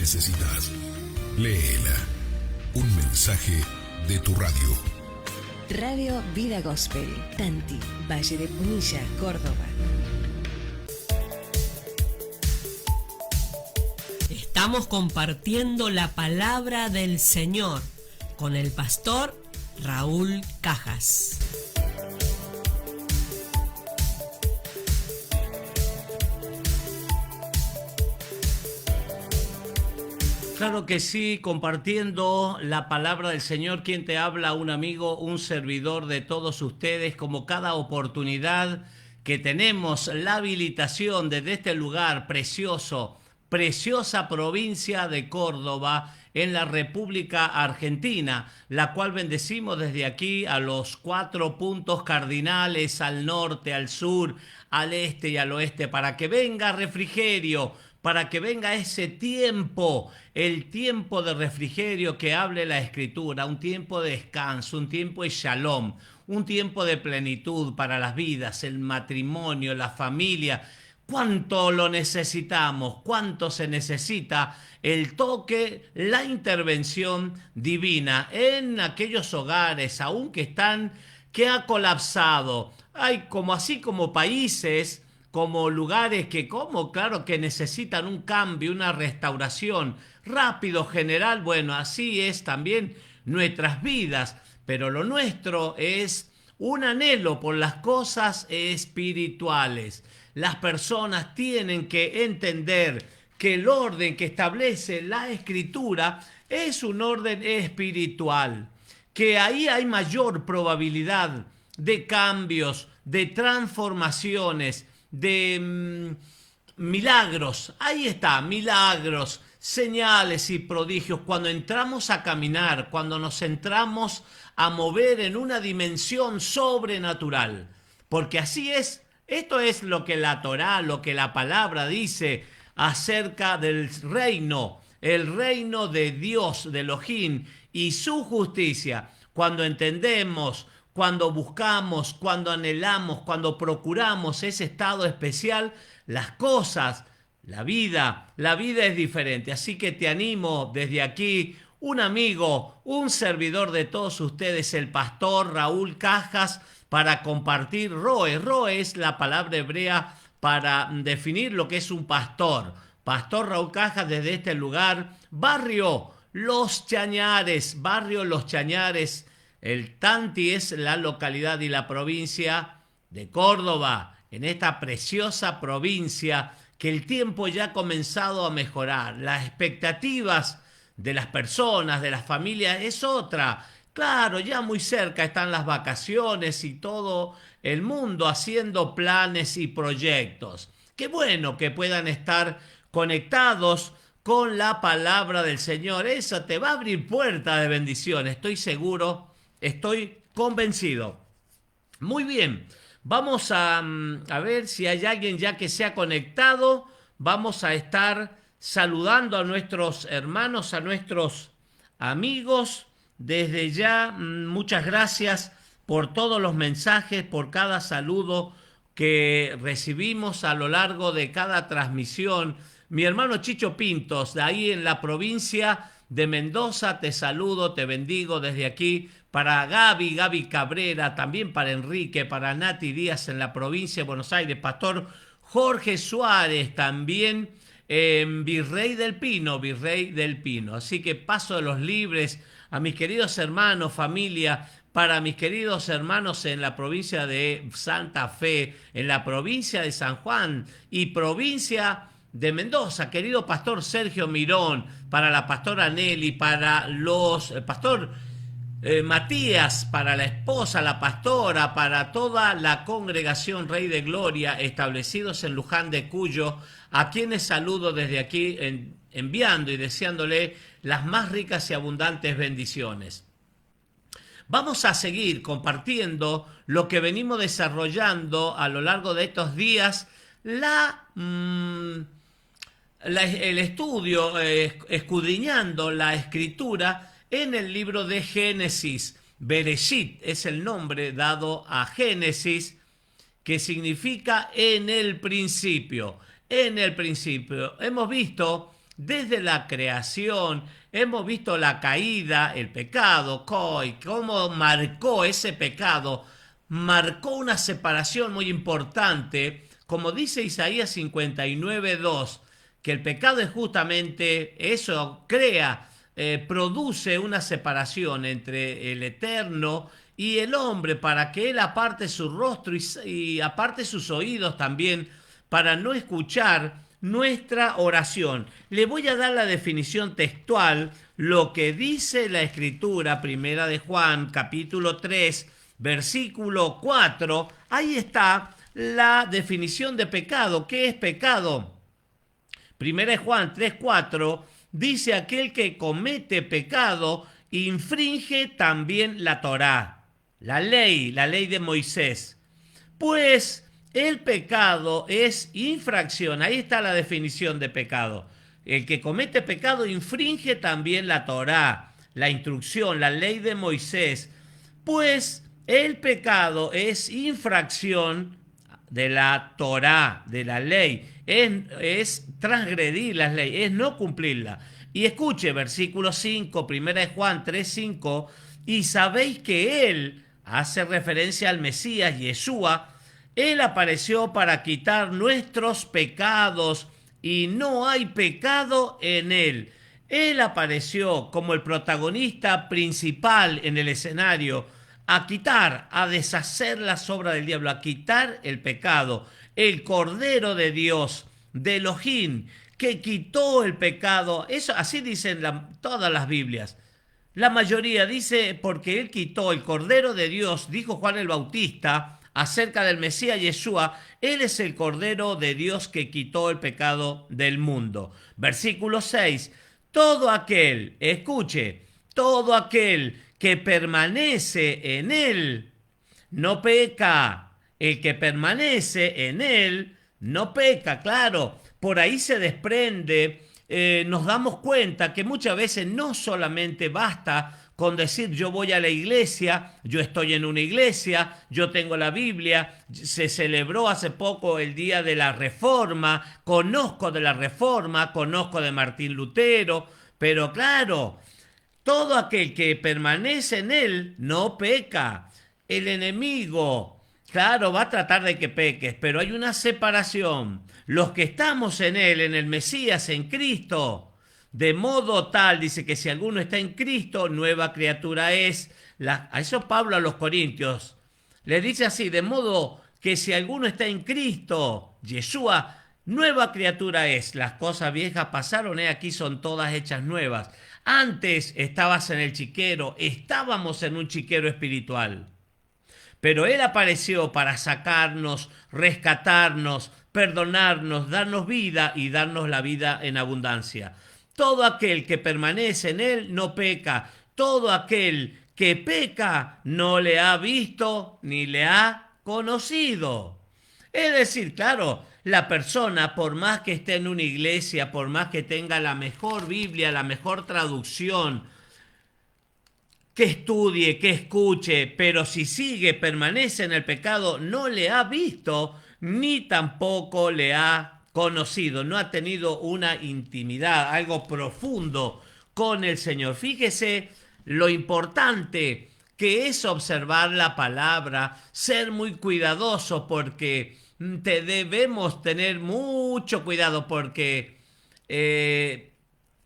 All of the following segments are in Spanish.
necesitas. Léela. Un mensaje de tu radio. Radio Vida Gospel, Tanti, Valle de Punilla, Córdoba. Estamos compartiendo la palabra del Señor con el pastor Raúl Cajas. Claro que sí, compartiendo la palabra del Señor. Quien te habla, un amigo, un servidor de todos ustedes, como cada oportunidad que tenemos la habilitación desde este lugar precioso, preciosa provincia de Córdoba, en la República Argentina, la cual bendecimos desde aquí a los 4 puntos cardinales, al norte, al sur, al este y al oeste, para que venga refrigerio, para que venga ese tiempo, el tiempo de refrigerio que hable la Escritura, un tiempo de descanso, un tiempo de shalom, un tiempo de plenitud para las vidas, el matrimonio, la familia. ¿Cuánto lo necesitamos? ¿Cuánto se necesita el toque, la intervención divina en aquellos hogares, aún que ha colapsado? Hay así como países, como lugares claro, que necesitan un cambio, una restauración rápido, general. Bueno, así es también nuestras vidas, pero lo nuestro es un anhelo por las cosas espirituales. Las personas tienen que entender que el orden que establece la Escritura es un orden espiritual, que ahí hay mayor probabilidad de cambios, de transformaciones, de milagros. Ahí está, milagros, señales y prodigios. Cuando entramos a caminar, cuando nos entramos a mover en una dimensión sobrenatural, porque así es. Esto es lo que la Torá, lo que la palabra dice acerca del reino, el reino de Dios, de Elohim, y su justicia. Cuando entendemos, cuando buscamos, cuando anhelamos, cuando procuramos ese estado especial, las cosas, la vida es diferente. Así que te animo desde aquí, un amigo, un servidor de todos ustedes, el pastor Raúl Cajas, para compartir Roe. Roe es la palabra hebrea para definir lo que es un pastor. Pastor Raúl Cajas desde este lugar, barrio Los Chañares, el Tanti es la localidad y la provincia de Córdoba, en esta preciosa provincia que el tiempo ya ha comenzado a mejorar. Las expectativas de las personas, de las familias, es otra. Claro, ya muy cerca están las vacaciones y todo el mundo haciendo planes y proyectos. Qué bueno que puedan estar conectados con la palabra del Señor. Eso te va a abrir puertas de bendición, estoy seguro, estoy convencido. Muy bien, vamos a ver si hay alguien ya que se ha conectado. Vamos a estar saludando a nuestros hermanos, a nuestros amigos. Desde ya, muchas gracias por todos los mensajes, por cada saludo que recibimos a lo largo de cada transmisión. Mi hermano Chicho Pintos, de ahí en la provincia de Mendoza, te saludo, te bendigo desde aquí. Para Gaby Cabrera, también para Enrique, para Nati Díaz en la provincia de Buenos Aires. Pastor Jorge Suárez, también en Virrey del Pino. Así que Paso de los Libres, a mis queridos hermanos, familia, para mis queridos hermanos en la provincia de Santa Fe, en la provincia de San Juan y provincia de Mendoza, querido pastor Sergio Mirón, para la pastora Nelly, para el pastor Matías, para la esposa, la pastora, para toda la congregación Rey de Gloria, establecidos en Luján de Cuyo, a quienes saludo desde aquí, enviando y deseándole las más ricas y abundantes bendiciones. Vamos a seguir compartiendo lo que venimos desarrollando a lo largo de estos días, el estudio, escudriñando la Escritura en el libro de Génesis. Bereshit es el nombre dado a Génesis, que significa en el principio. En el principio hemos visto desde la creación, hemos visto la caída, el pecado, cómo marcó ese pecado, marcó una separación muy importante, como dice Isaías 59:2, que el pecado es justamente eso, produce una separación entre el eterno y el hombre para que él aparte su rostro y aparte sus oídos también para no escuchar nuestra oración. Le voy a dar la definición textual, lo que dice la Escritura, primera de Juan, capítulo 3, versículo 4. Ahí está la definición de pecado. ¿Qué es pecado? Primera de Juan 3:4 dice: aquel que comete pecado infringe también la Torá, la ley de Moisés. Pues el pecado es infracción. Ahí está la definición de pecado. El que comete pecado infringe también la Torá, la instrucción, la ley de Moisés. Pues el pecado es infracción de la Torá, de la ley. Es transgredir las leyes, es no cumplirla. Y escuche, versículo 5, primera de Juan 3:5, y sabéis que Él, hace referencia al Mesías, Yeshua, Él apareció para quitar nuestros pecados y no hay pecado en Él. Él apareció como el protagonista principal en el escenario, a quitar, a deshacer las obras del diablo, a quitar el pecado. El Cordero de Dios, de Elohim, que quitó el pecado. Eso, así dicen todas las Biblias. La mayoría dice porque Él quitó, el Cordero de Dios, dijo Juan el Bautista acerca del Mesías Yeshua, Él es el Cordero de Dios que quitó el pecado del mundo. Versículo 6, todo aquel, escuche, todo aquel que permanece en Él no peca. El que permanece en Él no peca, claro. Por ahí se desprende, nos damos cuenta que muchas veces no solamente basta con decir yo voy a la iglesia, yo estoy en una iglesia, yo tengo la Biblia, se celebró hace poco el día de la Reforma, conozco de la Reforma, conozco de Martín Lutero, pero claro, todo aquel que permanece en Él no peca. El enemigo, claro, va a tratar de que peques, pero hay una separación. Los que estamos en Él, en el Mesías, en Cristo, de modo tal, dice que si alguno está en Cristo, nueva criatura es. A eso Pablo a los Corintios le dice así: de modo que si alguno está en Cristo, Yeshua, nueva criatura es. Las cosas viejas pasaron, aquí son todas hechas nuevas. Antes estabas en el chiquero, estábamos en un chiquero espiritual. Pero Él apareció para sacarnos, rescatarnos, perdonarnos, darnos vida y darnos la vida en abundancia. Todo aquel que permanece en Él no peca. Todo aquel que peca no le ha visto ni le ha conocido. Es decir, claro, la persona, por más que esté en una iglesia, por más que tenga la mejor Biblia, la mejor traducción, que estudie, que escuche, pero si sigue, permanece en el pecado, no le ha visto ni tampoco le ha conocido, no ha tenido una intimidad, algo profundo con el Señor. Fíjese lo importante que es observar la palabra, ser muy cuidadoso, porque debemos tener mucho cuidado, porque el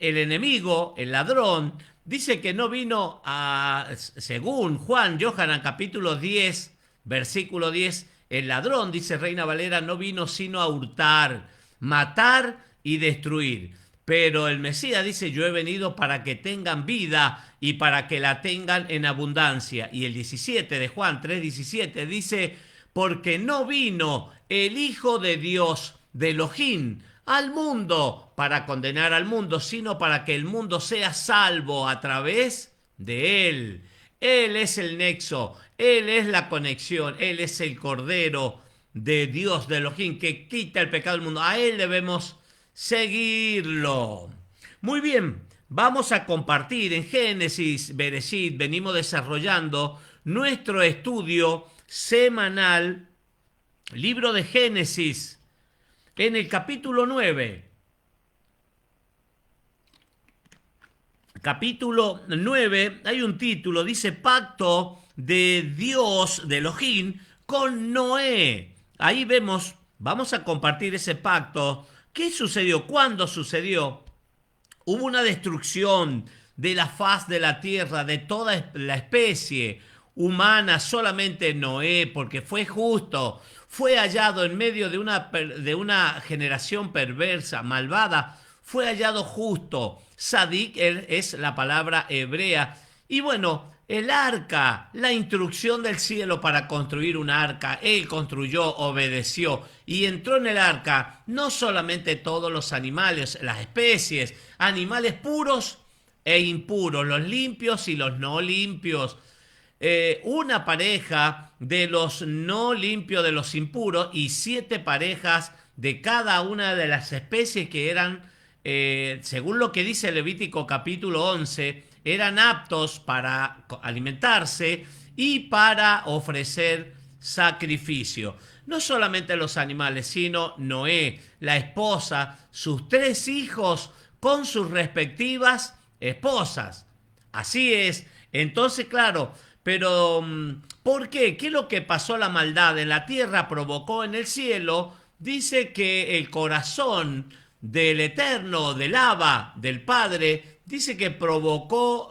enemigo, el ladrón, dice que no vino según Juan, Yohanan, capítulo 10, versículo 10, el ladrón, dice Reina Valera, no vino sino a hurtar, matar y destruir. Pero el Mesías dice: yo he venido para que tengan vida y para que la tengan en abundancia. Y el 17 de Juan 3:17 dice: porque no vino el Hijo de Dios, de Elohim, al mundo para condenar al mundo, sino para que el mundo sea salvo a través de Él. Él es el nexo, Él es la conexión, Él es el Cordero de Dios, de Elohim, que quita el pecado del mundo. A Él debemos seguirlo. Muy bien, vamos a compartir en Génesis, Bereshit, venimos desarrollando nuestro estudio semanal, libro de Génesis, en el capítulo 9. capítulo 9, hay un título, dice Pacto de Dios, de Elohim, con Noé. Ahí vemos, vamos a compartir ese pacto. ¿Qué sucedió? ¿Cuándo sucedió? Hubo una destrucción de la faz de la tierra, de toda la especie humana, solamente Noé, porque fue justo, fue hallado en medio de una generación perversa, malvada, fue hallado justo. Sadik es la palabra hebrea. Y bueno, el arca, la instrucción del cielo para construir un arca, él construyó, obedeció y entró en el arca no solamente todos los animales, las especies, animales puros e impuros, los limpios y los no limpios. Una pareja de los no limpios, de los impuros, y 7 parejas de cada una de las especies que eran, según lo que dice Levítico capítulo 11, eran aptos para alimentarse y para ofrecer sacrificio. No solamente los animales, sino Noé, la esposa, sus 3 hijos con sus respectivas esposas. Así es. Entonces, claro, pero ¿por qué? ¿Qué es lo que pasó? La maldad en la tierra provocó en el cielo. Dice que el corazón del Eterno, del Abba, del Padre, dice que provocó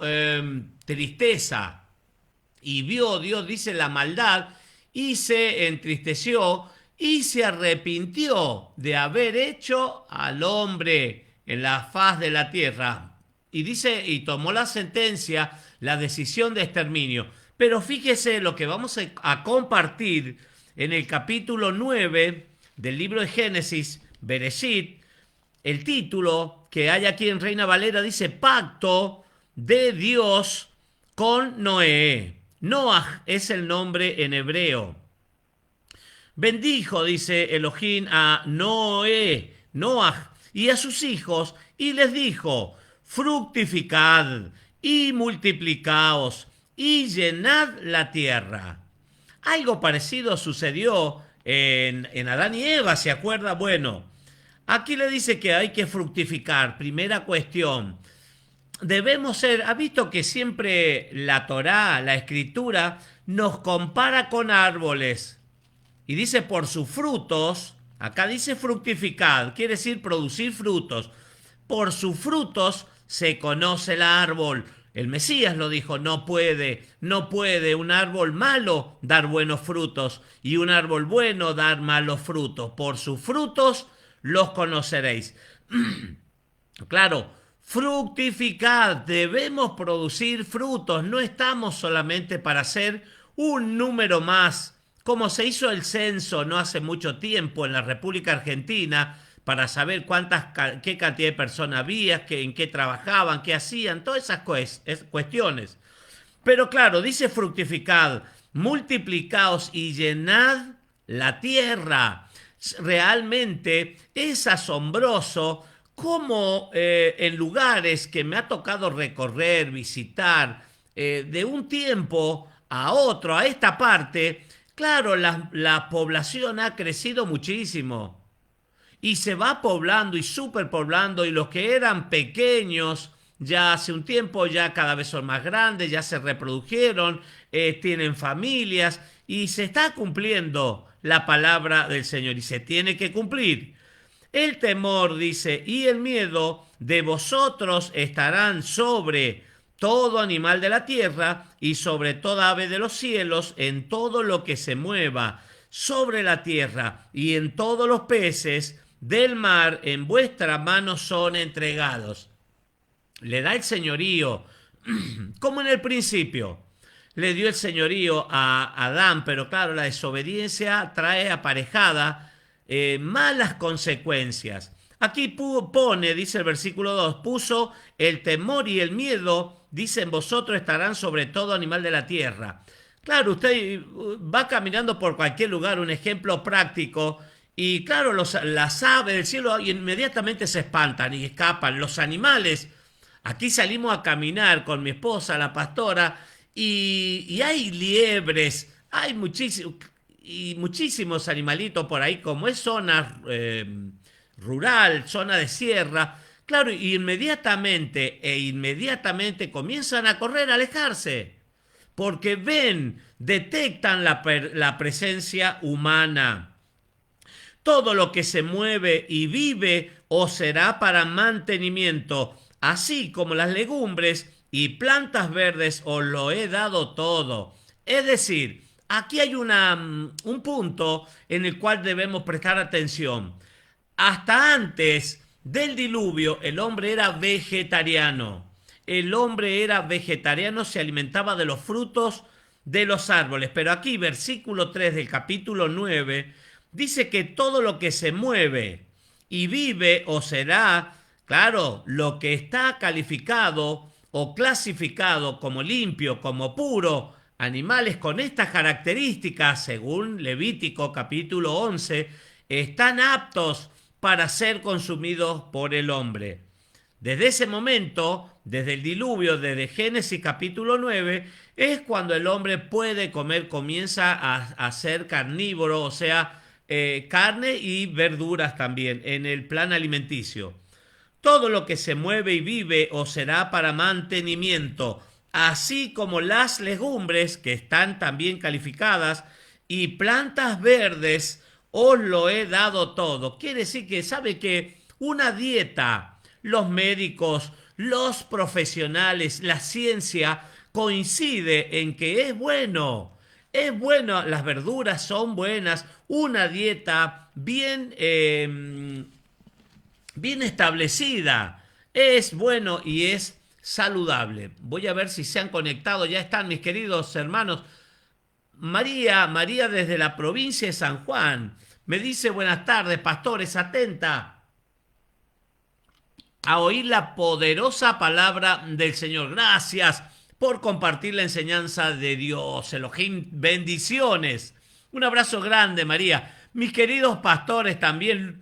tristeza. Y vio Dios, dice, la maldad y se entristeció y se arrepintió de haber hecho al hombre en la faz de la tierra. Y dice, y tomó la sentencia, la decisión de exterminio. Pero fíjese lo que vamos a compartir en el capítulo 9 del libro de Génesis, Bereshit. El título que hay aquí en Reina Valera dice Pacto de Dios con Noé. Noah es el nombre en hebreo. Bendijo, dice Elohim, a Noé, Noah, y a sus hijos, y les dijo, fructificad y multiplicaos y llenad la tierra. Algo parecido sucedió en Adán y Eva, ¿se acuerda? Bueno, aquí le dice que hay que fructificar. Primera cuestión, debemos ser, ha visto que siempre la Torá, la escritura, nos compara con árboles. Y dice por sus frutos, acá dice fructificad, quiere decir producir frutos. Por sus frutos se conoce el árbol. El Mesías lo dijo, no puede un árbol malo dar buenos frutos y un árbol bueno dar malos frutos. Por sus frutos los conoceréis. Claro, fructificad, debemos producir frutos, no estamos solamente para ser un número más, como se hizo el censo no hace mucho tiempo en la República Argentina, para saber qué cantidad de personas había, en qué trabajaban, qué hacían, todas esas cuestiones. Pero claro, dice fructificad, multiplicaos y llenad la tierra. Realmente es asombroso cómo en lugares que me ha tocado recorrer, visitar, de un tiempo a otro, a esta parte, claro, la población ha crecido muchísimo. Y se va poblando y superpoblando, y los que eran pequeños ya hace un tiempo ya cada vez son más grandes, ya se reprodujeron, tienen familias y se está cumpliendo la palabra del Señor y se tiene que cumplir. El temor, dice, y el miedo de vosotros estarán sobre todo animal de la tierra y sobre toda ave de los cielos, en todo lo que se mueva sobre la tierra y en todos los peces del mar en vuestra mano son entregados. Le da el señorío, como en el principio. Le dio el señorío a Adán, pero claro, la desobediencia trae aparejada malas consecuencias. Aquí pone, dice el versículo 2, puso el temor y el miedo, dicen vosotros estarán sobre todo animal de la tierra. Claro, usted va caminando por cualquier lugar, un ejemplo práctico, y claro, las aves del cielo inmediatamente se espantan y escapan. Los animales, aquí salimos a caminar con mi esposa, la pastora, y hay liebres, hay muchísimos animalitos por ahí, como es zona rural, zona de sierra. Claro, inmediatamente comienzan a correr, a alejarse, porque detectan la presencia humana. Todo lo que se mueve y vive os será para mantenimiento, así como las legumbres y plantas verdes os lo he dado todo. Es decir, aquí hay un punto en el cual debemos prestar atención. Hasta antes del diluvio, el hombre era vegetariano. El hombre era vegetariano, se alimentaba de los frutos de los árboles. Pero aquí, versículo 3 del capítulo 9, dice que todo lo que se mueve y vive o será, claro, lo que está calificado o clasificado como limpio, como puro, animales con estas características, según Levítico capítulo 11, están aptos para ser consumidos por el hombre. Desde ese momento, desde el diluvio, desde Génesis capítulo 9, es cuando el hombre puede comer, comienza a ser carnívoro, o sea, carne y verduras también en el plan alimenticio. Todo lo que se mueve y vive os será para mantenimiento, así como las legumbres que están también calificadas y plantas verdes os lo he dado todo. Quiere decir que sabe que una dieta, los médicos, los profesionales, la ciencia coincide en que es bueno, las verduras son buenas, una dieta bien establecida es bueno y es saludable. Voy a ver si se han conectado, ya están mis queridos hermanos. María desde la provincia de San Juan, me dice buenas tardes, pastores, atenta a oír la poderosa palabra del Señor. Gracias por compartir la enseñanza de Dios. Elohim, bendiciones. Un abrazo grande, María. Mis queridos pastores también,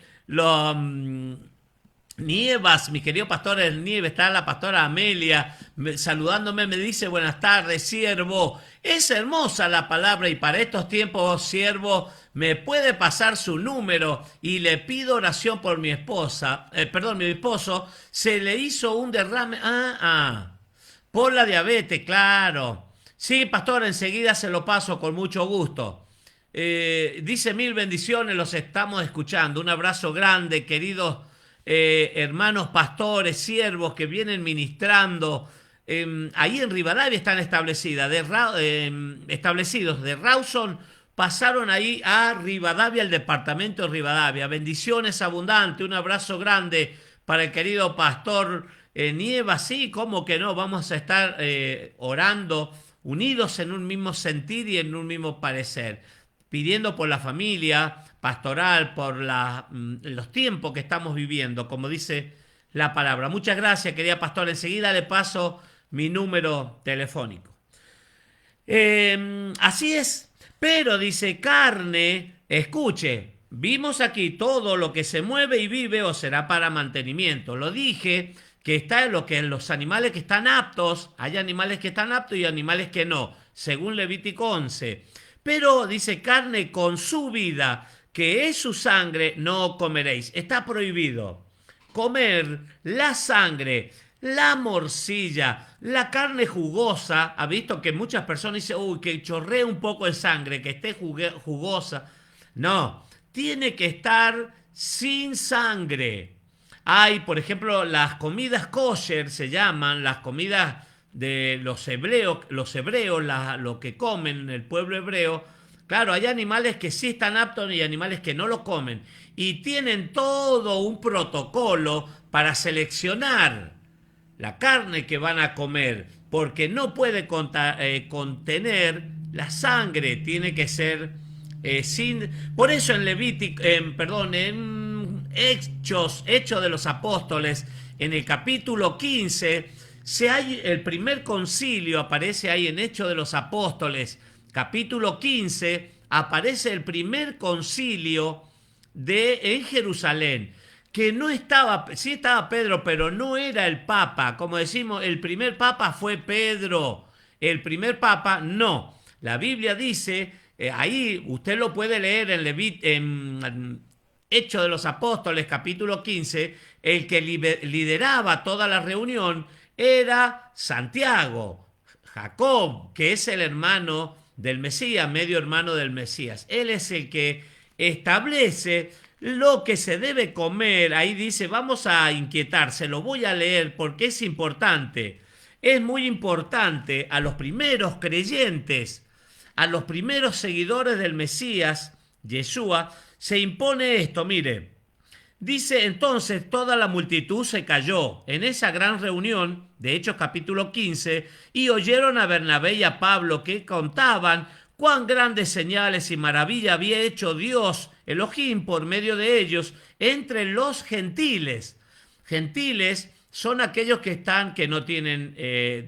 Nievas, mis queridos pastores Nieves, está la pastora Amelia saludándome, me dice buenas tardes, siervo. Es hermosa la palabra y para estos tiempos, siervo, me puede pasar su número y le pido oración por mi esposa, mi esposo, se le hizo un derrame, por la diabetes, claro. Sí, pastor, enseguida se lo paso con mucho gusto. Dice mil bendiciones, los estamos escuchando. Un abrazo grande, queridos hermanos pastores, siervos que vienen ministrando. Ahí en Rivadavia están establecidos. De Rawson pasaron ahí a Rivadavia, el departamento de Rivadavia. Bendiciones abundantes, un abrazo grande para el querido pastor Nieva. Sí, cómo que no, vamos a estar orando unidos en un mismo sentir y en un mismo parecer, pidiendo por la familia pastoral, por los tiempos que estamos viviendo, como dice la palabra. Muchas gracias, querida pastora. Enseguida le paso mi número telefónico. Así es, pero dice carne, escuche, vimos aquí todo lo que se mueve y vive o será para mantenimiento. Lo dije que está en los animales que están aptos, hay animales que están aptos y animales que no, según Levítico 11. Pero dice carne con su vida, que es su sangre, no comeréis. Está prohibido comer la sangre, la morcilla, la carne jugosa. Ha visto que muchas personas dicen, uy, que chorrea un poco de sangre, que esté jugosa. No, tiene que estar sin sangre. Hay, por ejemplo, las comidas kosher, se llaman, las comidas de los hebreos, lo que comen el pueblo hebreo. Claro, hay animales que sí están aptos y animales que no lo comen. Y tienen todo un protocolo para seleccionar la carne que van a comer, porque no puede contener la sangre, tiene que ser sin. Por eso en Levítico, en Hechos de los Apóstoles, en el capítulo 15, el primer concilio aparece ahí en Hechos de los Apóstoles, capítulo 15, aparece el primer concilio en Jerusalén, que no estaba, sí estaba Pedro, pero no era el Papa. Como decimos, el primer Papa fue Pedro, el primer Papa no. La Biblia dice, ahí usted lo puede leer en Hechos de los Apóstoles, capítulo 15, el que lideraba toda la reunión era Santiago, Jacob, que es el hermano del Mesías, medio hermano del Mesías. Él es el que establece lo que se debe comer. Ahí dice, vamos a inquietarse, lo voy a leer porque es importante. Es muy importante a los primeros creyentes, a los primeros seguidores del Mesías, Yeshua, se impone esto, mire. Dice, entonces toda la multitud se calló en esa gran reunión, de Hechos capítulo 15, y oyeron a Bernabé y a Pablo que contaban cuán grandes señales y maravilla había hecho Dios, Elohim, por medio de ellos, entre los gentiles. Gentiles son aquellos que no tienen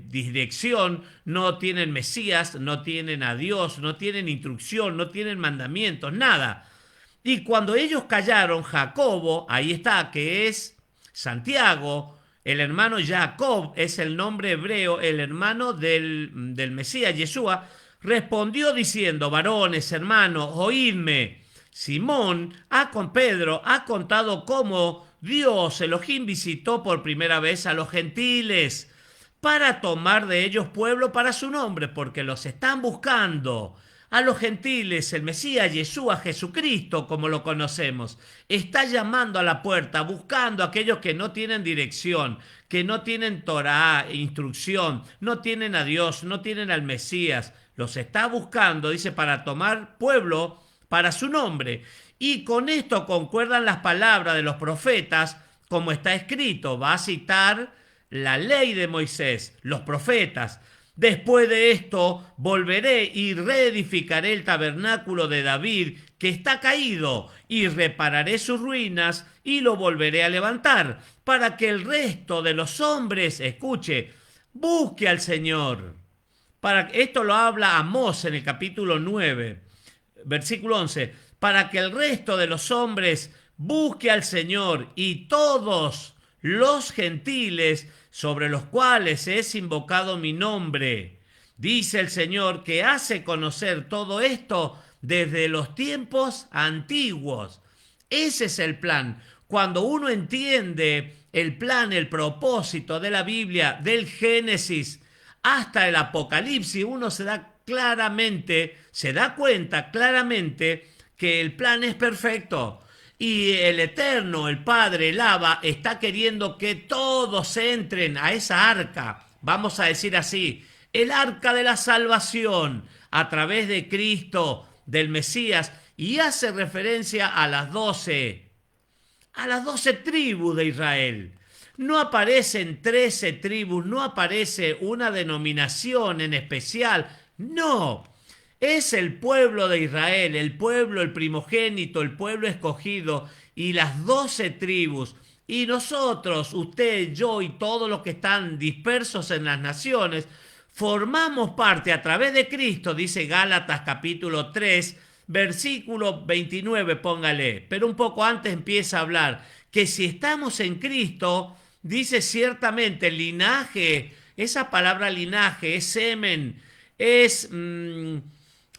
dirección, no tienen Mesías, no tienen a Dios, no tienen instrucción, no tienen mandamientos, nada. Y cuando ellos callaron, Jacobo, ahí está, que es Santiago, el hermano Jacob, es el nombre hebreo, el hermano del Mesías, Yeshua, respondió diciendo, varones, hermanos, oídme. Simón, con Pedro, ha contado cómo Dios, Elohim, visitó por primera vez a los gentiles para tomar de ellos pueblo para su nombre, porque los están buscando. A los gentiles, el Mesías, Yeshua, Jesucristo, como lo conocemos, está llamando a la puerta, buscando a aquellos que no tienen dirección, que no tienen Torah, instrucción, no tienen a Dios, no tienen al Mesías. Los está buscando, dice, para tomar pueblo para su nombre. Y con esto concuerdan las palabras de los profetas, como está escrito. Va a citar la ley de Moisés, los profetas. Después de esto volveré y reedificaré el tabernáculo de David que está caído y repararé sus ruinas y lo volveré a levantar para que el resto de los hombres, escuche, busque al Señor. Esto lo habla Amós en el capítulo 9, versículo 11. Para que el resto de los hombres busque al Señor y todos los gentiles sobre los cuales es invocado mi nombre. Dice el Señor que hace conocer todo esto desde los tiempos antiguos. Ese es el plan. Cuando uno entiende el plan, el propósito de la Biblia, del Génesis hasta el Apocalipsis, uno se da cuenta claramente que el plan es perfecto. Y el Eterno, el Padre, el Abba, está queriendo que todos entren a esa arca, vamos a decir así, el arca de la salvación, a través de Cristo, del Mesías, y hace referencia a las 12 tribus de Israel. No aparecen 13 tribus, no aparece una denominación en especial, no. Es el pueblo de Israel, el pueblo, el primogénito, el pueblo escogido y las 12 tribus. Y nosotros, usted, yo y todos los que están dispersos en las naciones, formamos parte a través de Cristo, dice Gálatas capítulo 3, versículo 29, póngale. Pero un poco antes empieza a hablar que si estamos en Cristo, dice ciertamente linaje, esa palabra linaje es semen, es...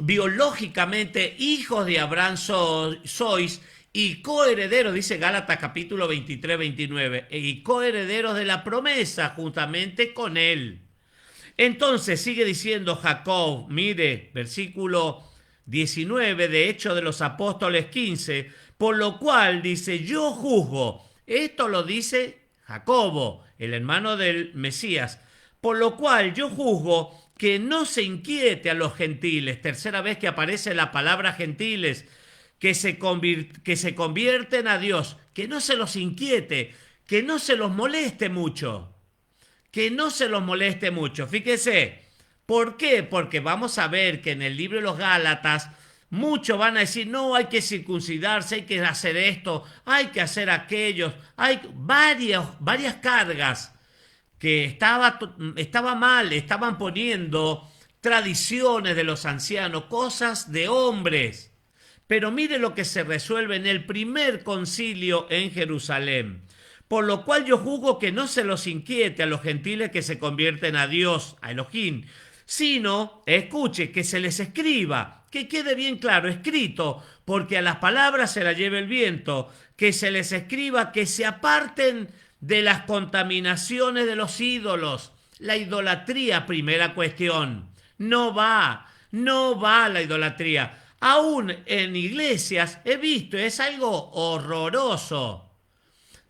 biológicamente hijos de Abraham sois y coherederos, dice Gálatas capítulo 23, 29, y coherederos de la promesa juntamente con él. Entonces sigue diciendo Jacob, mire, versículo 19 de Hechos de los Apóstoles 15, por lo cual dice, yo juzgo, esto lo dice Jacobo, el hermano del Mesías, por lo cual yo juzgo que no se inquiete a los gentiles. Tercera vez que aparece la palabra gentiles, que se convierten a Dios, que no se los inquiete, que no se los moleste mucho, Fíjese, ¿por qué? Porque vamos a ver que en el libro de los Gálatas muchos van a decir, no, hay que circuncidarse, hay que hacer esto, hay que hacer aquello, hay varias cargas que estaba mal, estaban poniendo tradiciones de los ancianos, cosas de hombres. Pero mire lo que se resuelve en el primer concilio en Jerusalén. Por lo cual yo juzgo que no se los inquiete a los gentiles que se convierten a Dios, a Elohim, sino, escuche, que se les escriba que quede bien claro, escrito, porque a las palabras se las lleve el viento, que se les escriba, que se aparten de las contaminaciones de los ídolos. La idolatría, primera cuestión, no va la idolatría. Aún en iglesias he visto, es algo horroroso.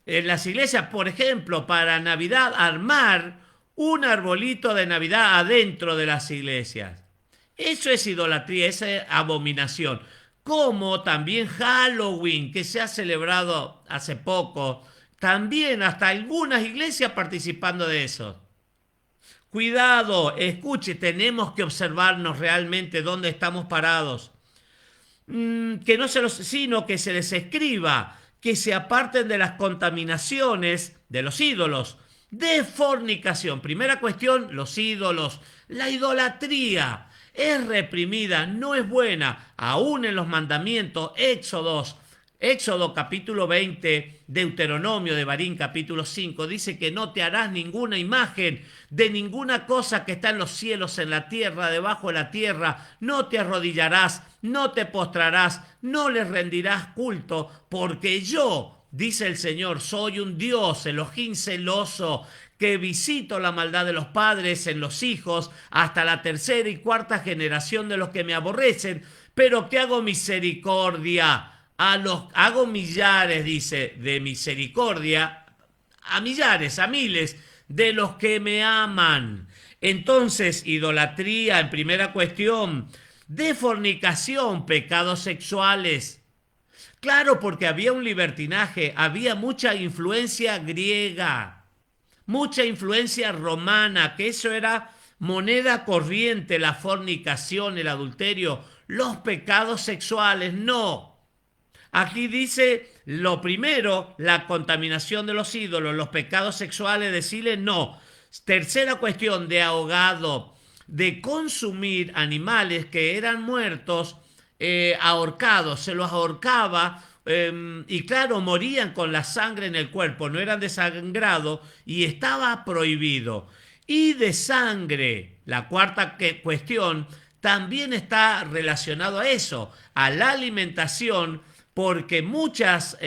En las iglesias, por ejemplo, para Navidad, armar un arbolito de Navidad adentro de las iglesias. Eso es idolatría, esa es abominación. Como también Halloween, que se ha celebrado hace poco, también hasta algunas iglesias participando de eso. Cuidado, escuche, tenemos que observarnos realmente dónde estamos parados. Que no se los, sino que se les escriba, que se aparten de las contaminaciones de los ídolos, de fornicación. Primera cuestión, los ídolos, la idolatría es reprimida, no es buena, aún en los mandamientos, Éxodo capítulo 20, Deuteronomio de Barín capítulo 5, dice que no te harás ninguna imagen de ninguna cosa que está en los cielos, en la tierra, debajo de la tierra, no te arrodillarás, no te postrarás, no les rendirás culto, porque yo, dice el Señor, soy un Dios, Elohim celoso, que visito la maldad de los padres en los hijos hasta la tercera y cuarta generación de los que me aborrecen, pero que hago misericordia. Hago millares, dice, de misericordia, a millares, a miles, de los que me aman. Entonces, idolatría en primera cuestión, de fornicación, pecados sexuales. Claro, porque había un libertinaje, había mucha influencia griega, mucha influencia romana, que eso era moneda corriente, la fornicación, el adulterio, los pecados sexuales, no. Aquí dice lo primero, la contaminación de los ídolos, los pecados sexuales, decirle no. Tercera cuestión, de ahogado, de consumir animales que eran muertos, ahorcados, se los ahorcaba y claro, morían con la sangre en el cuerpo, no eran desangrados y estaba prohibido. Y de sangre, la cuarta cuestión, también está relacionado a eso, a la alimentación, porque muchas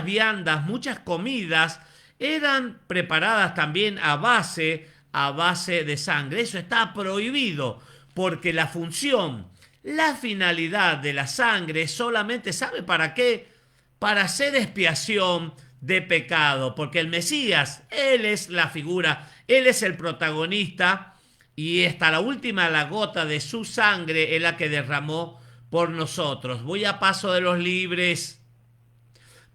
viandas, muchas comidas eran preparadas también a base de sangre. Eso está prohibido, porque la función, la finalidad de la sangre solamente, ¿sabe para qué? Para hacer expiación de pecado, porque el Mesías, Él es la figura, Él es el protagonista, y hasta la última la gota de su sangre es la que derramó por nosotros. Voy a Paso de los Libres.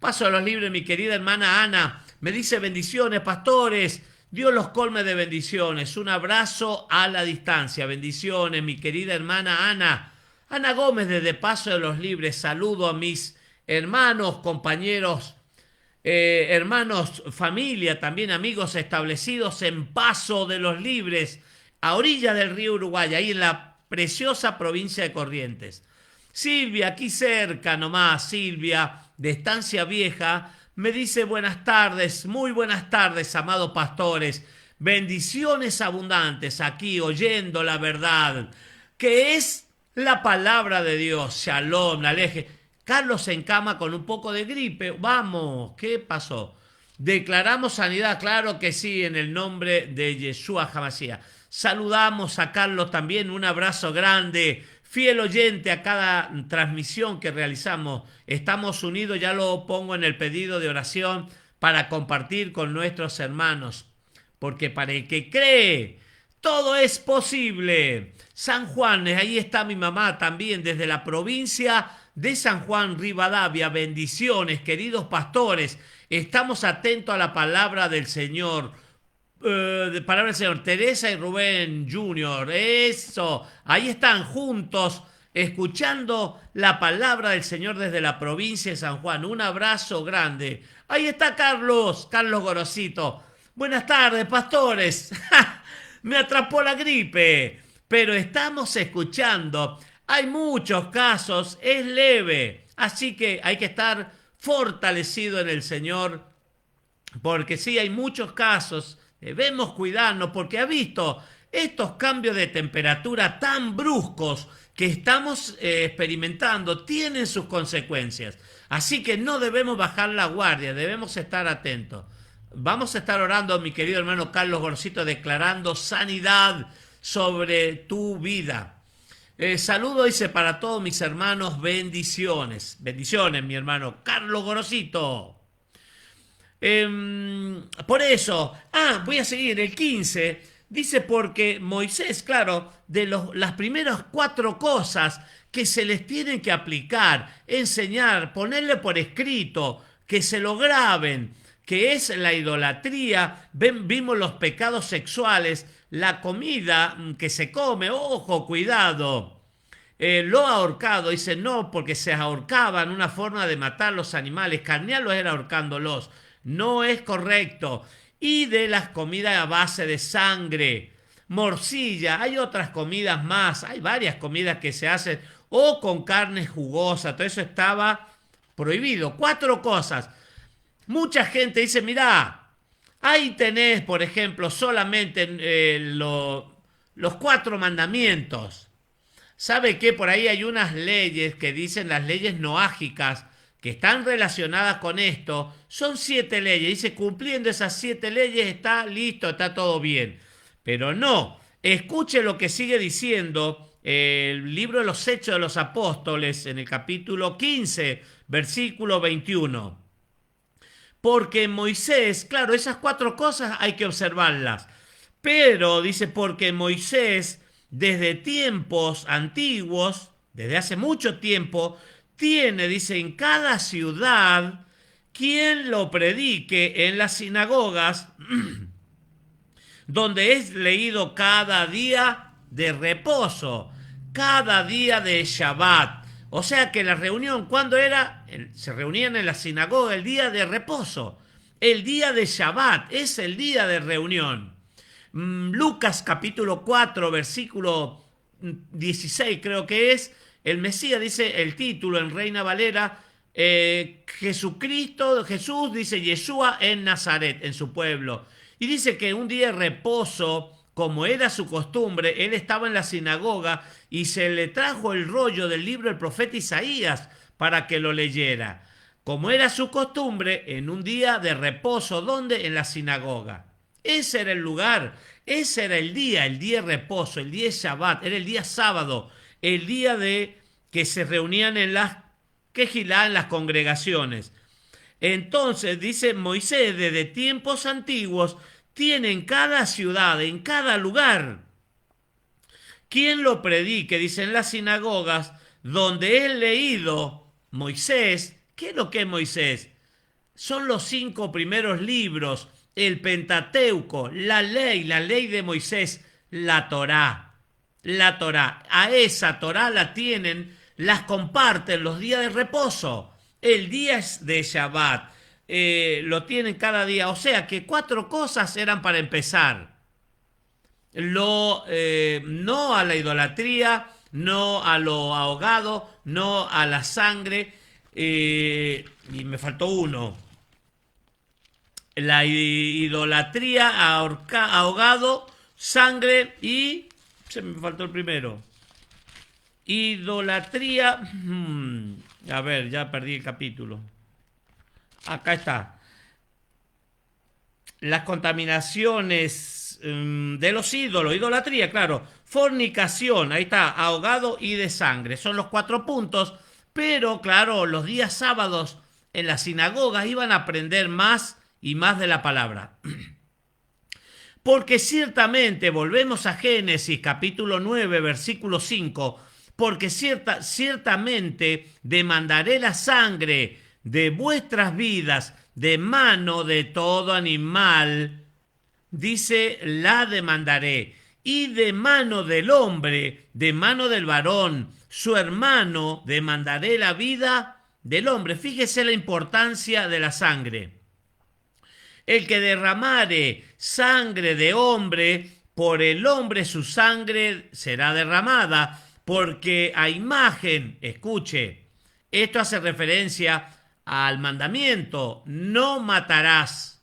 Paso de los Libres, mi querida hermana Ana. Me dice bendiciones, pastores. Dios los colme de bendiciones. Un abrazo a la distancia. Bendiciones, mi querida hermana Ana. Ana Gómez desde Paso de los Libres. Saludo a mis hermanos, compañeros, hermanos, familia, también amigos establecidos en Paso de los Libres, a orilla del río Uruguay, ahí en la preciosa provincia de Corrientes. Silvia, aquí cerca nomás, Silvia, de Estancia Vieja, me dice buenas tardes, muy buenas tardes, amados pastores. Bendiciones abundantes aquí, oyendo la verdad, que es la palabra de Dios. Shalom, aleje. Carlos se encama con un poco de gripe. Vamos, ¿qué pasó? Declaramos sanidad, claro que sí, en el nombre de Yeshua HaMashiach. Saludamos a Carlos también, un abrazo grande. Fiel oyente a cada transmisión que realizamos. Estamos unidos, ya lo pongo en el pedido de oración para compartir con nuestros hermanos. Porque para el que cree, todo es posible. San Juan, ahí está mi mamá también desde la provincia de San Juan, Rivadavia. Bendiciones, queridos pastores. Estamos atentos a la palabra del Señor. Palabra del Señor. Teresa y Rubén Jr. Eso. Ahí están juntos escuchando la palabra del Señor desde la provincia de San Juan. Un abrazo grande. Ahí está Carlos Gorosito. Buenas tardes, pastores. Me atrapó la gripe, pero estamos escuchando. Hay muchos casos, es leve, así que hay que estar fortalecido en el Señor, porque sí, hay muchos casos. Debemos cuidarnos porque ha visto, estos cambios de temperatura tan bruscos que estamos experimentando tienen sus consecuencias. Así que no debemos bajar la guardia, debemos estar atentos. Vamos a estar orando, mi querido hermano Carlos Gorosito, declarando sanidad sobre tu vida. Saludo, dice, para todos mis hermanos, bendiciones. Bendiciones, mi hermano Carlos Gorosito. Por eso, voy a seguir, el 15, dice, porque Moisés, claro, de las primeras 4 cosas que se les tienen que aplicar, enseñar, ponerle por escrito, que se lo graben, que es la idolatría. Vimos los pecados sexuales, la comida que se come, ojo, cuidado. Lo ahorcado, dice, no, porque se ahorcaban, una forma de matar los animales, carnearlos era ahorcándolos, no es correcto. Y de las comidas a base de sangre, morcilla, hay otras comidas más, hay varias comidas que se hacen, o con carne jugosa, todo eso estaba prohibido. 4 cosas. Mucha gente dice, mirá, ahí tenés, por ejemplo, solamente los 4 mandamientos. ¿Sabe qué? Por ahí hay unas leyes que dicen las leyes noágicas que están relacionadas con esto. Son 7 leyes. Dice, cumpliendo esas 7 leyes está listo, está todo bien. Pero no, escuche lo que sigue diciendo el libro de los Hechos de los Apóstoles en el capítulo 15, versículo 21. Porque Moisés, claro, esas 4 cosas hay que observarlas. Pero dice, porque Moisés, desde tiempos antiguos, desde hace mucho tiempo, tiene, dice, en cada ciudad quien lo predique en las sinagogas, donde es leído cada día de reposo, cada día de Shabbat. O sea que la reunión, ¿cuándo era? Se reunían en la sinagoga el día de reposo. El día de Shabbat es el día de reunión. Lucas capítulo 4, versículo 16 creo que es. El Mesías dice el título en Reina Valera. Jesús dice Yeshua en Nazaret, en su pueblo. Y dice que un día de reposo, como era su costumbre, él estaba en la sinagoga y se le trajo el rollo del libro del profeta Isaías para que lo leyera. Como era su costumbre, en un día de reposo, ¿dónde? En la sinagoga. Ese era el lugar, ese era el día de reposo, el día de Shabbat, era el día sábado, el día de que se reunían en las quejilá, en las congregaciones. Entonces, dice Moisés, desde tiempos antiguos, tiene en cada ciudad, en cada lugar, quien lo predique, dice, en las sinagogas, donde es leído Moisés. ¿Qué es lo que es Moisés? Son los 5 primeros libros, el Pentateuco, la ley de Moisés, la Torá. La Torá. A esa Torá la tienen, las comparten los días de reposo. El día de Shabbat. Lo tienen cada día. O sea que 4 cosas eran para empezar. No a la idolatría, no a lo ahogado, no a la sangre. Y me faltó uno. La idolatría, ahogado, sangre y... se me faltó el primero. Idolatría... a ver, ya perdí el capítulo. Acá está. Las contaminaciones de los ídolos, idolatría, claro. Fornicación, ahí está, ahogado y de sangre. Son los 4 puntos, pero claro, los días sábados en las sinagogas iban a aprender más y más de la palabra. Porque ciertamente, volvemos a Génesis capítulo 9, versículo 5, porque ciertamente demandaré la sangre de vuestras vidas de mano de todo animal, dice, la demandaré, y de mano del hombre, de mano del varón, su hermano, demandaré la vida del hombre. Fíjese la importancia de la sangre. El que derramare sangre de hombre, por el hombre su sangre será derramada, porque a imagen, escuche, esto hace referencia al mandamiento, no matarás.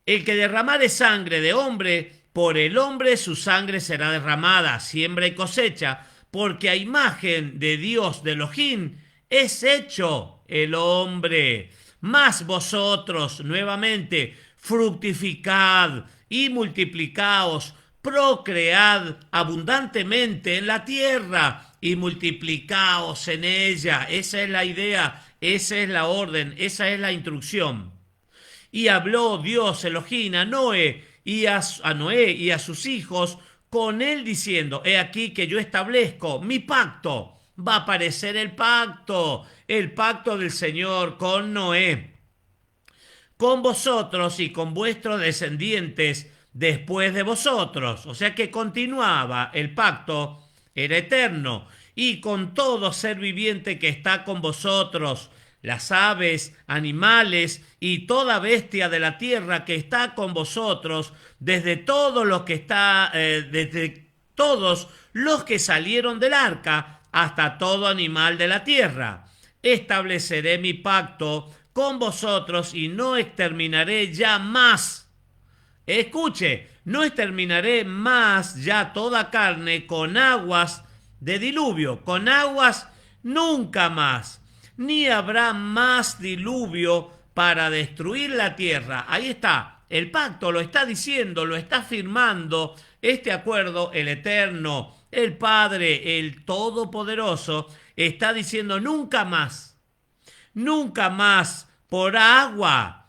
El que derramare sangre de hombre, por el hombre su sangre será derramada, siembra y cosecha, porque a imagen de Dios de Elohim es hecho el hombre. Mas vosotros, nuevamente, fructificad y multiplicaos, procread abundantemente en la tierra y multiplicaos en ella. Esa es la idea, esa es la orden, esa es la instrucción. Y habló Dios Elohim a Noé y a Noé y a sus hijos con él diciendo: he aquí que yo establezco mi pacto. Va a aparecer el pacto del Señor con Noé, con vosotros y con vuestros descendientes después de vosotros. O sea que continuaba, el pacto era eterno. Y con todo ser viviente que está con vosotros, las aves, animales y toda bestia de la tierra que está con vosotros, desde todos los que salieron del arca hasta todo animal de la tierra. Estableceré mi pacto con vosotros y no exterminaré ya más. Escuche, no exterminaré más ya toda carne con aguas de diluvio, con aguas nunca más, ni habrá más diluvio para destruir la tierra. Ahí está, el pacto lo está diciendo, lo está firmando este acuerdo, el Eterno, el Padre, el Todopoderoso, está diciendo nunca más por agua.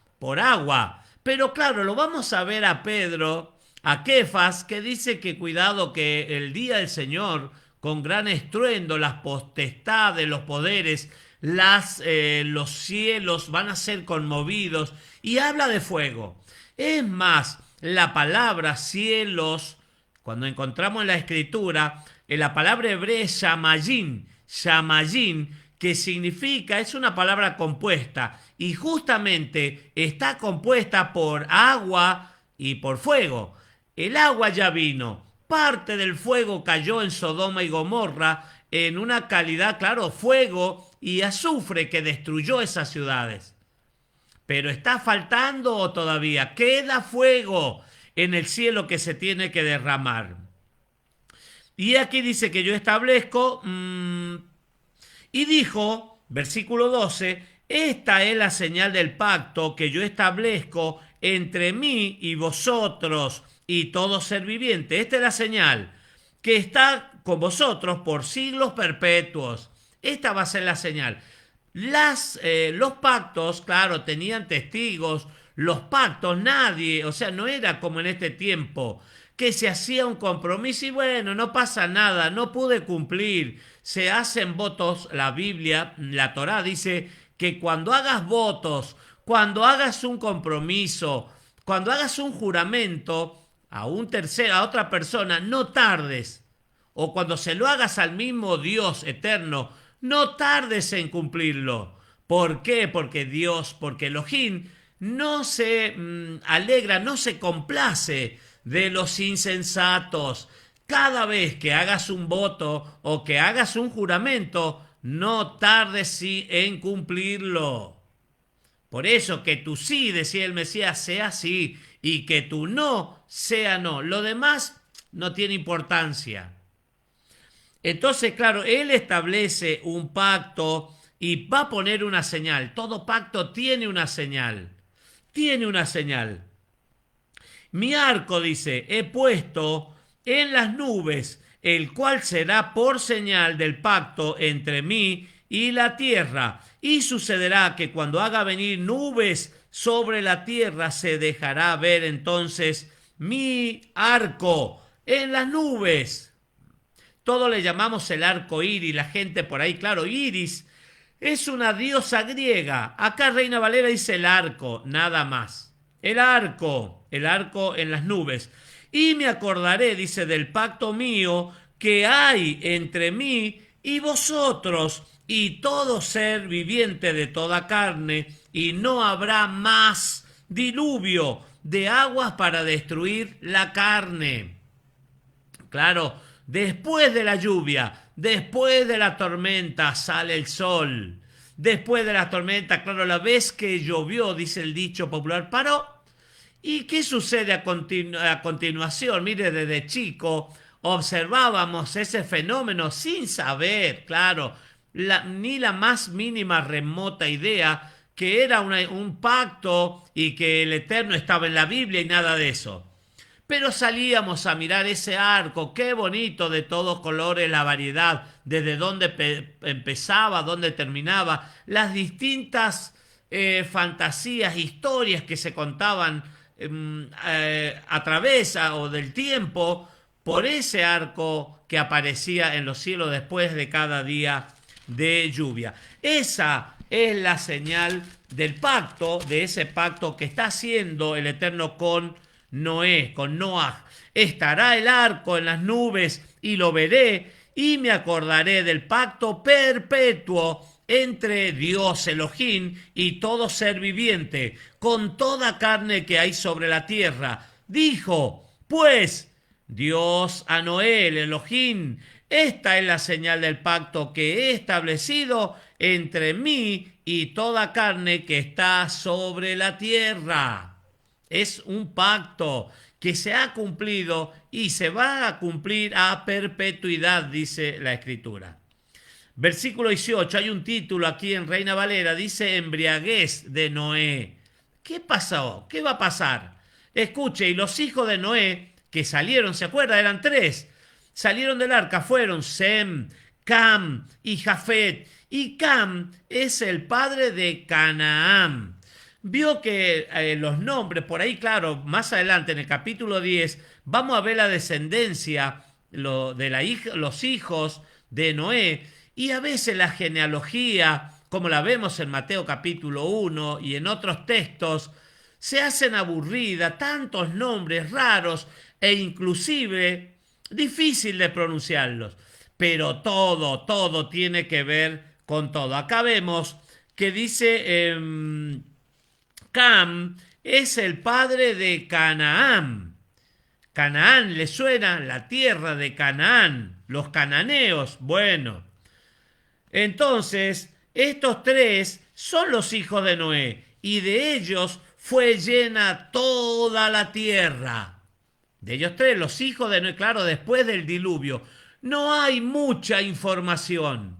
Pero claro, lo vamos a ver a Pedro, a Kefas, que dice que cuidado, que el día del Señor, con gran estruendo, las potestades, los poderes, los cielos van a ser conmovidos, y habla de fuego. Es más, la palabra cielos, cuando encontramos en la escritura, en la palabra hebrea es shamayim, que significa, es una palabra compuesta, y justamente está compuesta por agua y por fuego. El agua ya vino, parte del fuego cayó en Sodoma y Gomorra en una calidad, claro, fuego y azufre que destruyó esas ciudades. Pero está faltando todavía, queda fuego en el cielo que se tiene que derramar. Y aquí dice que yo establezco, y dijo, versículo 12, esta es la señal del pacto que yo establezco entre mí y vosotros y todo ser viviente. Esta es la señal que está con vosotros por siglos perpetuos. Esta va a ser la señal. Los pactos, claro, tenían testigos. Los pactos, nadie, o sea, no era como en este tiempo, que se hacía un compromiso y bueno, no pasa nada, no pude cumplir. Se hacen votos, la Biblia, la Torá dice que cuando hagas votos, cuando hagas un compromiso, cuando hagas un juramento a otra persona, no tardes. O cuando se lo hagas al mismo Dios eterno, no tardes en cumplirlo. ¿Por qué? Porque Elohim no se alegra, no se complace de los insensatos. Cada vez que hagas un voto o que hagas un juramento, no tardes en cumplirlo. Por eso que tu sí, decía el Mesías, sea sí, y que tu no sea no. Lo demás no tiene importancia. Entonces, claro, él establece un pacto y va a poner una señal. Todo pacto tiene una señal. Tiene una señal. Mi arco, dice, he puesto en las nubes, el cual será por señal del pacto entre mí y la tierra. Y sucederá que cuando haga venir nubes sobre la tierra, se dejará ver entonces mi arco en las nubes. Todo le llamamos el arco iris, la gente por ahí, claro, Iris es una diosa griega. Acá Reina Valera dice el arco, nada más. El arco en las nubes. Y me acordaré, dice, del pacto mío que hay entre mí y vosotros y todo ser viviente de toda carne, y no habrá más diluvio de aguas para destruir la carne. Claro, después de la lluvia, después de la tormenta sale el sol. Después de la tormenta, claro, la vez que llovió, dice el dicho popular, paró. ¿Y qué sucede a continuación? Mire, desde chico observábamos ese fenómeno sin saber, claro, ni la más mínima remota idea que era un pacto y que el Eterno estaba en la Biblia y nada de eso. Pero salíamos a mirar ese arco, qué bonito, de todos colores, la variedad, desde dónde empezaba, dónde terminaba, las distintas fantasías, historias que se contaban a través o del tiempo por ese arco que aparecía en los cielos después de cada día de lluvia. Esa es la señal del pacto, de ese pacto que está haciendo el Eterno con Noé, con Noaj. Estará el arco en las nubes y lo veré y me acordaré del pacto perpetuo entre Dios Elohim y todo ser viviente, con toda carne que hay sobre la tierra. Dijo, pues, Dios a Noé, el Elohim, esta es la señal del pacto que he establecido entre mí y toda carne que está sobre la tierra. Es un pacto que se ha cumplido y se va a cumplir a perpetuidad, dice la Escritura. Versículo 18, hay un título aquí en Reina Valera, dice embriaguez de Noé. ¿Qué pasó? ¿Qué va a pasar? Escuche, y los hijos de Noé que salieron, ¿se acuerda? Eran 3. Salieron del arca, fueron Sem, Cam y Jafet. Y Cam es el padre de Canaán. Vio que los nombres, por ahí claro, más adelante en el capítulo 10, vamos a ver la descendencia de los hijos de Noé, y a veces la genealogía, como la vemos en Mateo capítulo 1 y en otros textos, se hacen aburrida, tantos nombres raros e inclusive difícil de pronunciarlos, pero todo tiene que ver con todo. Acá vemos que dice Cam es el padre de Canaán. Canaán, ¿le suena? La tierra de Canaán, los cananeos. Bueno, entonces estos 3 son los hijos de Noé y de ellos fue llena toda la tierra. De ellos 3, los hijos de Noé, claro, después del diluvio. No hay mucha información,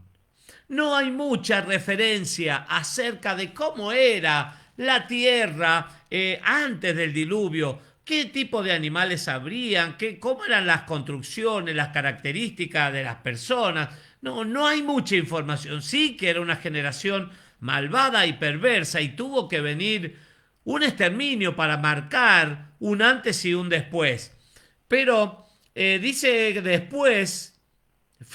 no hay mucha referencia acerca de cómo era la tierra antes del diluvio, qué tipo de animales habrían, cómo eran las construcciones, las características de las personas. No hay mucha información. Sí que era una generación malvada y perversa y tuvo que venir un exterminio para marcar un antes y un después. Pero dice que después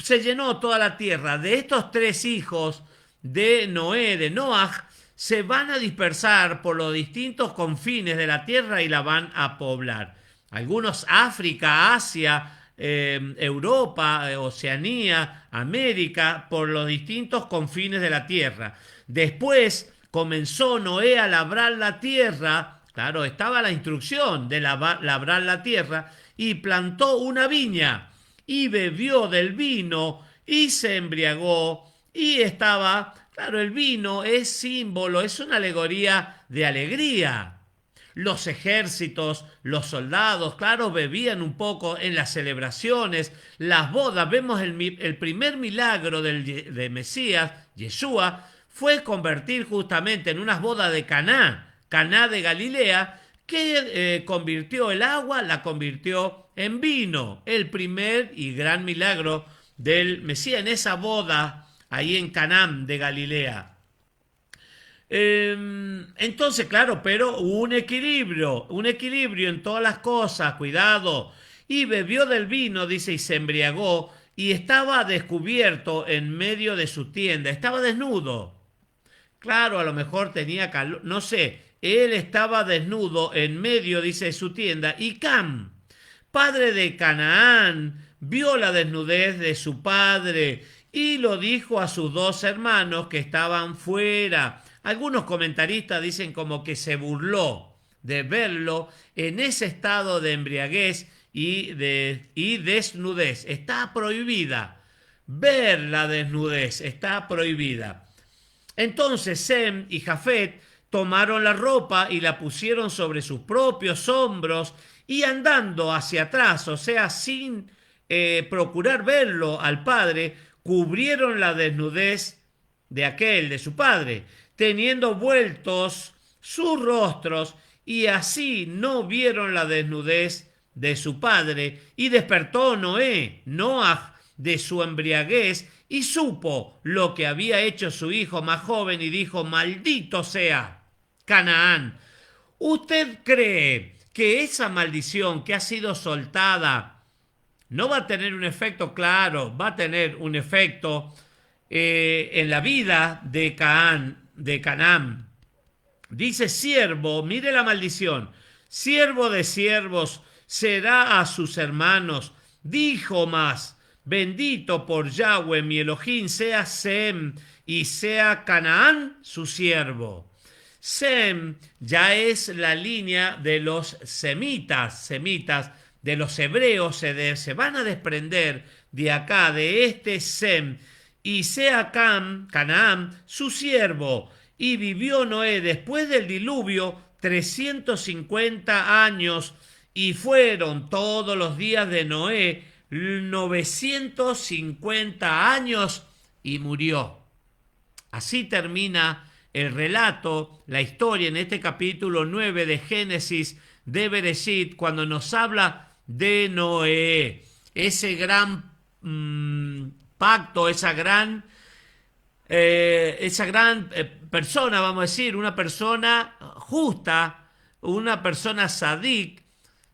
se llenó toda la tierra. De estos 3 hijos de Noé, de Noaj, se van a dispersar por los distintos confines de la tierra y la van a poblar. Algunos África, Asia, Europa, Oceanía, América, por los distintos confines de la tierra. Después comenzó Noé a labrar la tierra, claro, estaba la instrucción de labrar la tierra, y plantó una viña, y bebió del vino, y se embriagó, y estaba, claro, el vino es símbolo, es una alegoría de alegría. Los ejércitos, los soldados, claro, bebían un poco en las celebraciones, las bodas. Vemos el primer milagro de Mesías, Yeshua, fue convertir justamente en unas bodas de Caná de Galilea, que convirtió el agua, la convirtió en vino. El primer y gran milagro del Mesías en esa boda, ahí en Caná de Galilea. Entonces, claro, pero hubo un equilibrio en todas las cosas, cuidado. Y bebió del vino, dice, y se embriagó, y estaba descubierto en medio de su tienda, estaba desnudo. Claro, a lo mejor tenía calor, no sé, él estaba desnudo en medio, dice, de su tienda, y Cam, padre de Canaán, vio la desnudez de su padre, y lo dijo a sus 2 hermanos que estaban fuera. Algunos comentaristas dicen como que se burló de verlo en ese estado de embriaguez y desnudez. Está prohibida. Ver la desnudez está prohibida. Entonces Sem y Jafet tomaron la ropa y la pusieron sobre sus propios hombros y andando hacia atrás, o sea, sin procurar verlo al padre, cubrieron la desnudez de su padre, teniendo vueltos sus rostros, y así no vieron la desnudez de su padre. Y despertó Noaj, de su embriaguez, y supo lo que había hecho su hijo más joven, y dijo: maldito sea Canaán. ¿Usted cree que esa maldición que ha sido soltada no va a tener un efecto? Claro, va a tener un efecto en la vida de Canaán. Dice: siervo, mire la maldición, siervo de siervos será a sus hermanos. Dijo más: bendito por Yahweh mi Elohim sea Sem, y sea Canaán su siervo. Sem ya es la línea de los semitas, de los hebreos, se van a desprender de acá, de este Sem, y sea Canaán su siervo. Y vivió Noé después del diluvio 350 años, y fueron todos los días de Noé 950 años, y murió. Así termina el relato, la historia en este capítulo 9 de Génesis de Bereshit, cuando nos habla de Noé, ese gran pacto, esa gran persona, vamos a decir, una persona justa, una persona sadik,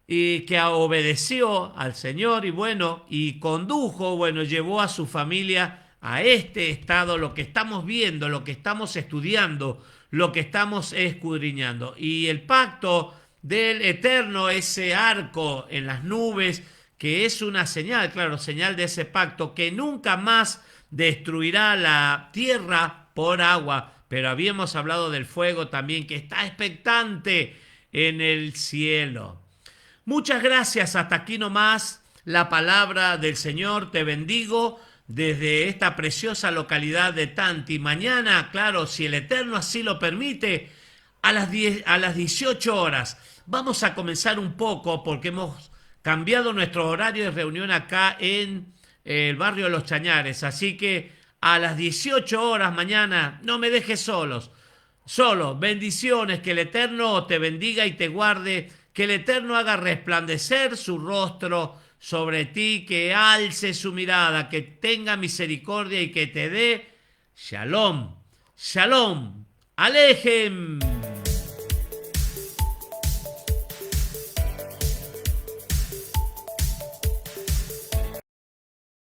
y que obedeció al Señor y condujo, llevó a su familia a este estado, lo que estamos viendo, lo que estamos estudiando, lo que estamos escudriñando. Y el pacto del Eterno, ese arco en las nubes, que es una señal, claro, señal de ese pacto, que nunca más destruirá la tierra por agua. Pero habíamos hablado del fuego también, que está expectante en el cielo. Muchas gracias, hasta aquí nomás la palabra del Señor. Te bendigo desde esta preciosa localidad de Tanti. Mañana, claro, si el Eterno así lo permite, a las 18 horas vamos a comenzar un poco, porque hemos cambiado nuestro horario de reunión acá en el barrio de Los Chañares. Así que a las 18 horas mañana, no me dejes solo. Bendiciones, que el Eterno te bendiga y te guarde, que el Eterno haga resplandecer su rostro sobre ti, que alce su mirada, que tenga misericordia y que te dé shalom, shalom, alejem.